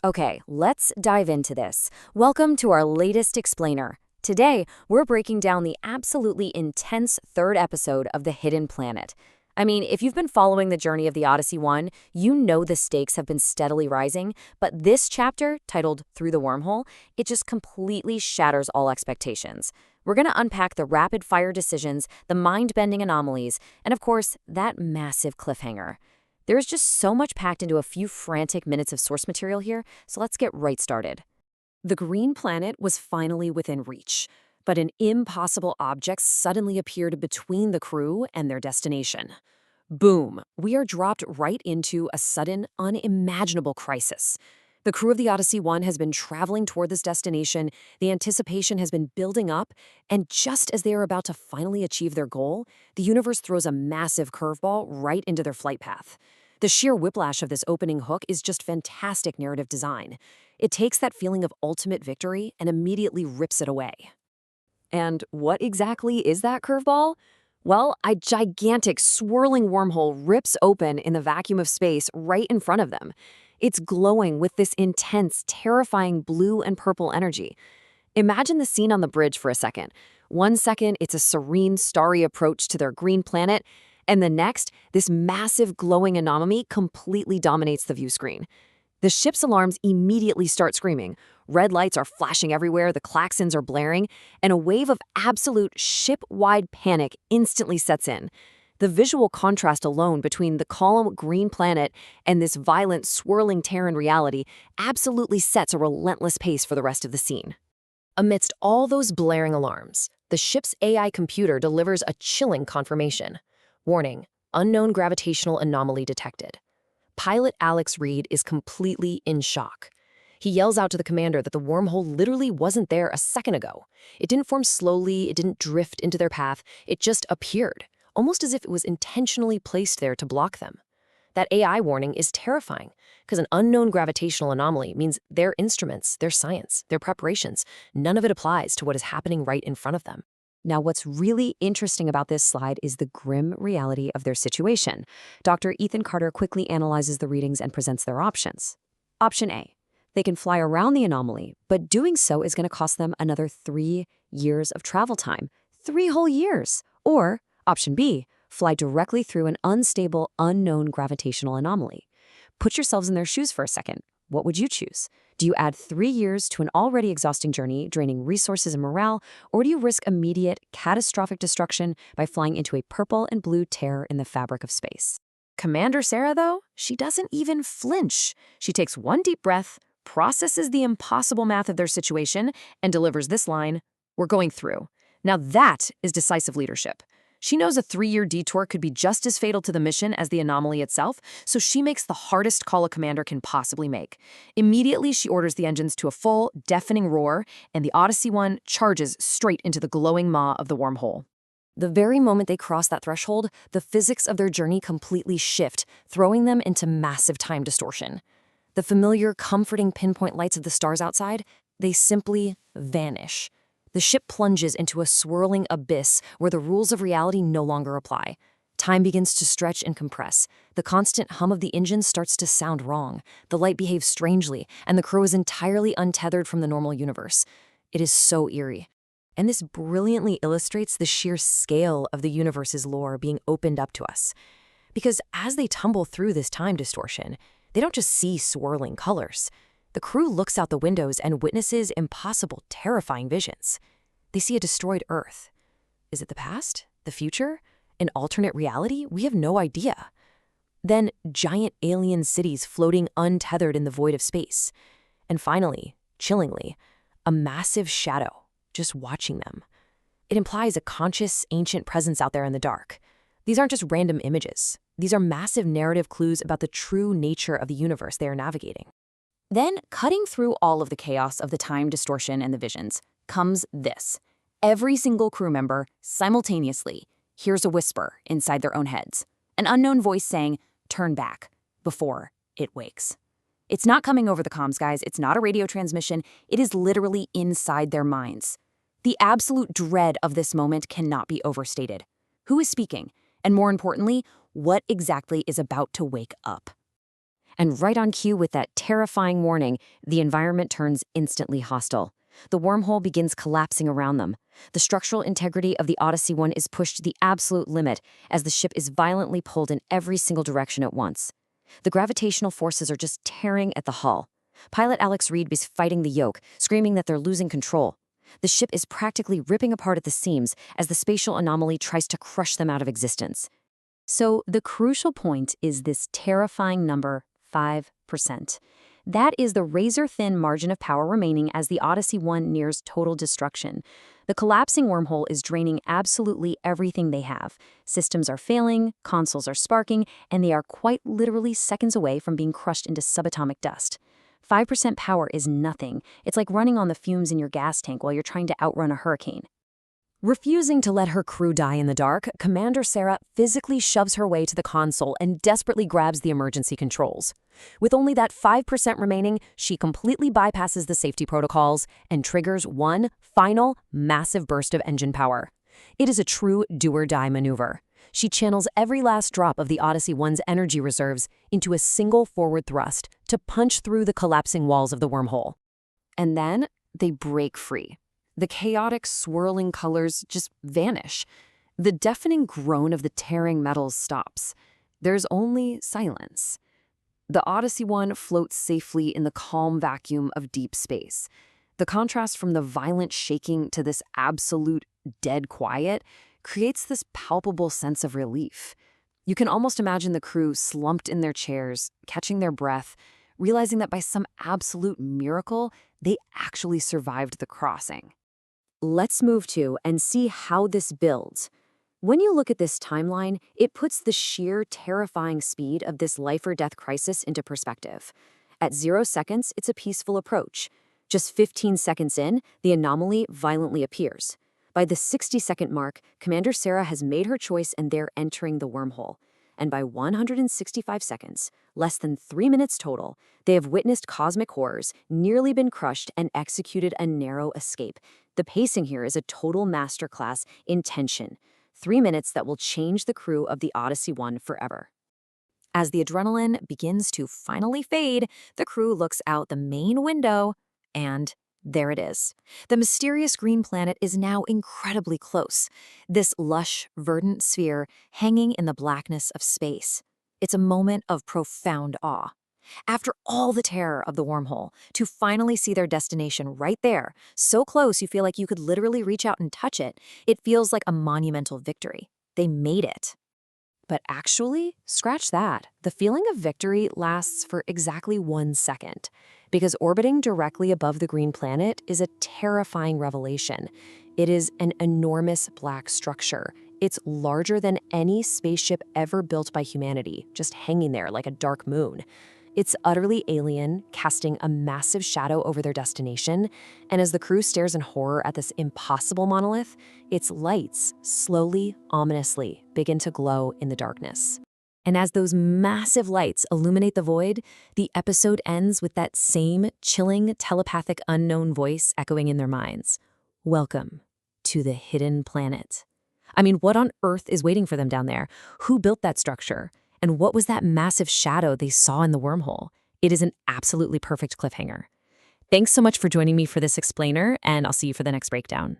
Okay, let's dive into this. Welcome to our latest explainer. Today, we're breaking down the absolutely intense third episode of The Hidden Planet. I mean, if you've been following the journey of the Odyssey 1, you know the stakes have been steadily rising, but this chapter, titled Through the Wormhole, it just completely shatters all expectations. We're going to unpack the rapid-fire decisions, the mind-bending anomalies, and of course, that massive cliffhanger. There's just so much packed into a few frantic minutes of source material here, so let's get right started. The green planet was finally within reach, but an impossible object suddenly appeared between the crew and their destination. Boom, we are dropped right into a sudden, unimaginable crisis. The crew of the Odyssey 1 has been traveling toward this destination, the anticipation has been building up, and just as they are about to finally achieve their goal, the universe throws a massive curveball right into their flight path. The sheer whiplash of this opening hook is just fantastic narrative design. It takes that feeling of ultimate victory and immediately rips it away. And what exactly is that curveball? Well, a gigantic, swirling wormhole rips open in the vacuum of space right in front of them. It's glowing with this intense, terrifying blue and purple energy. Imagine the scene on the bridge for a second. 1 second, it's a serene, starry approach to their green planet, and the next, this massive glowing anomaly completely dominates the view screen. The ship's alarms immediately start screaming. Red lights are flashing everywhere, the klaxons are blaring, and a wave of absolute ship-wide panic instantly sets in. The visual contrast alone between the calm green planet and this violent, swirling Terran reality absolutely sets a relentless pace for the rest of the scene. Amidst all those blaring alarms, the ship's AI computer delivers a chilling confirmation. Warning, unknown gravitational anomaly detected. Pilot Alex Reed is completely in shock. He yells out to the commander that the wormhole literally wasn't there a second ago. It didn't form slowly, it didn't drift into their path, it just appeared, almost as if it was intentionally placed there to block them. That AI warning is terrifying, because an unknown gravitational anomaly means their instruments, their science, their preparations, none of it applies to what is happening right in front of them. Now, what's really interesting about this slide is the grim reality of their situation. Dr. Ethan Carter quickly analyzes the readings and presents their options. Option A. They can fly around the anomaly, but doing so is going to cost them another 3 years of travel time. 3 whole years. Or, option B, fly directly through an unstable, unknown gravitational anomaly. Put yourselves in their shoes for a second. What would you choose? Do you add 3 years to an already exhausting journey, draining resources and morale, or do you risk immediate, catastrophic destruction by flying into a purple and blue tear in the fabric of space? Commander Sarah, though, she doesn't even flinch. She takes one deep breath, processes the impossible math of their situation, and delivers this line, "We're going through." Now that is decisive leadership. She knows a 3-year detour could be just as fatal to the mission as the anomaly itself, so she makes the hardest call a commander can possibly make. Immediately, she orders the engines to a full, deafening roar, and the Odyssey 1 charges straight into the glowing maw of the wormhole. The very moment they cross that threshold, the physics of their journey completely shift, throwing them into massive time distortion. The familiar, comforting pinpoint lights of the stars outside, they simply vanish. The ship plunges into a swirling abyss where the rules of reality no longer apply. Time begins to stretch and compress. The constant hum of the engine starts to sound wrong. The light behaves strangely, and the crew is entirely untethered from the normal universe. It is so eerie. And this brilliantly illustrates the sheer scale of the universe's lore being opened up to us. Because as they tumble through this time distortion, they don't just see swirling colors. The crew looks out the windows and witnesses impossible, terrifying visions. They see a destroyed Earth. Is it the past? The future? An alternate reality? We have no idea. Then, giant alien cities floating untethered in the void of space. And finally, chillingly, a massive shadow just watching them. It implies a conscious, ancient presence out there in the dark. These aren't just random images. These are massive narrative clues about the true nature of the universe they are navigating. Then, cutting through all of the chaos of the time distortion and the visions, comes this. Every single crew member, simultaneously, hears a whisper inside their own heads. An unknown voice saying, "Turn back," before it wakes. It's not coming over the comms, guys. It's not a radio transmission. It is literally inside their minds. The absolute dread of this moment cannot be overstated. Who is speaking? And more importantly, what exactly is about to wake up? And right on cue with that terrifying warning, the environment turns instantly hostile. The wormhole begins collapsing around them. The structural integrity of the Odyssey 1 is pushed to the absolute limit as the ship is violently pulled in every single direction at once. The gravitational forces are just tearing at the hull. Pilot Alex Reed is fighting the yoke, screaming that they're losing control. The ship is practically ripping apart at the seams as the spatial anomaly tries to crush them out of existence. So the crucial point is this terrifying number, 5%. That is the razor-thin margin of power remaining as the Odyssey 1 nears total destruction. The collapsing wormhole is draining absolutely everything they have. Systems are failing, consoles are sparking, and they are quite literally seconds away from being crushed into subatomic dust. 5% power is nothing. It's like running on the fumes in your gas tank while you're trying to outrun a hurricane. Refusing to let her crew die in the dark, Commander Sarah physically shoves her way to the console and desperately grabs the emergency controls. With only that 5% remaining, she completely bypasses the safety protocols and triggers one final, massive burst of engine power. It is a true do-or-die maneuver. She channels every last drop of the Odyssey 1's energy reserves into a single forward thrust to punch through the collapsing walls of the wormhole. And then they break free. The chaotic, swirling colors just vanish. The deafening groan of the tearing metals stops. There's only silence. The Odyssey 1 floats safely in the calm vacuum of deep space. The contrast from the violent shaking to this absolute dead quiet creates this palpable sense of relief. You can almost imagine the crew slumped in their chairs, catching their breath, realizing that by some absolute miracle, they actually survived the crossing. Let's move to and see how this builds. When you look at this timeline, it puts the sheer terrifying speed of this life-or-death crisis into perspective. At 0 seconds, it's a peaceful approach. Just 15 seconds in, the anomaly violently appears. By the 60-second mark, Commander Sarah has made her choice and they're entering the wormhole. And by 165 seconds, less than 3 minutes total, they have witnessed cosmic horrors, nearly been crushed, and executed a narrow escape. The pacing here is a total masterclass in tension. 3 minutes that will change the crew of the Odyssey 1 forever. As the adrenaline begins to finally fade, the crew looks out the main window, and there it is. The mysterious green planet is now incredibly close. This lush, verdant sphere hanging in the blackness of space. It's a moment of profound awe. After all the terror of the wormhole, to finally see their destination right there, so close you feel like you could literally reach out and touch it, it feels like a monumental victory. They made it. But actually, scratch that. The feeling of victory lasts for exactly 1 second, because orbiting directly above the green planet is a terrifying revelation. It is an enormous black structure. It's larger than any spaceship ever built by humanity, just hanging there like a dark moon. It's utterly alien, casting a massive shadow over their destination, and as the crew stares in horror at this impossible monolith, its lights slowly, ominously begin to glow in the darkness. And as those massive lights illuminate the void, the episode ends with that same chilling, telepathic unknown voice echoing in their minds. Welcome to the hidden planet. I mean, what on earth is waiting for them down there? Who built that structure? And what was that massive shadow they saw in the wormhole? It is an absolutely perfect cliffhanger. Thanks so much for joining me for this explainer, and I'll see you for the next breakdown.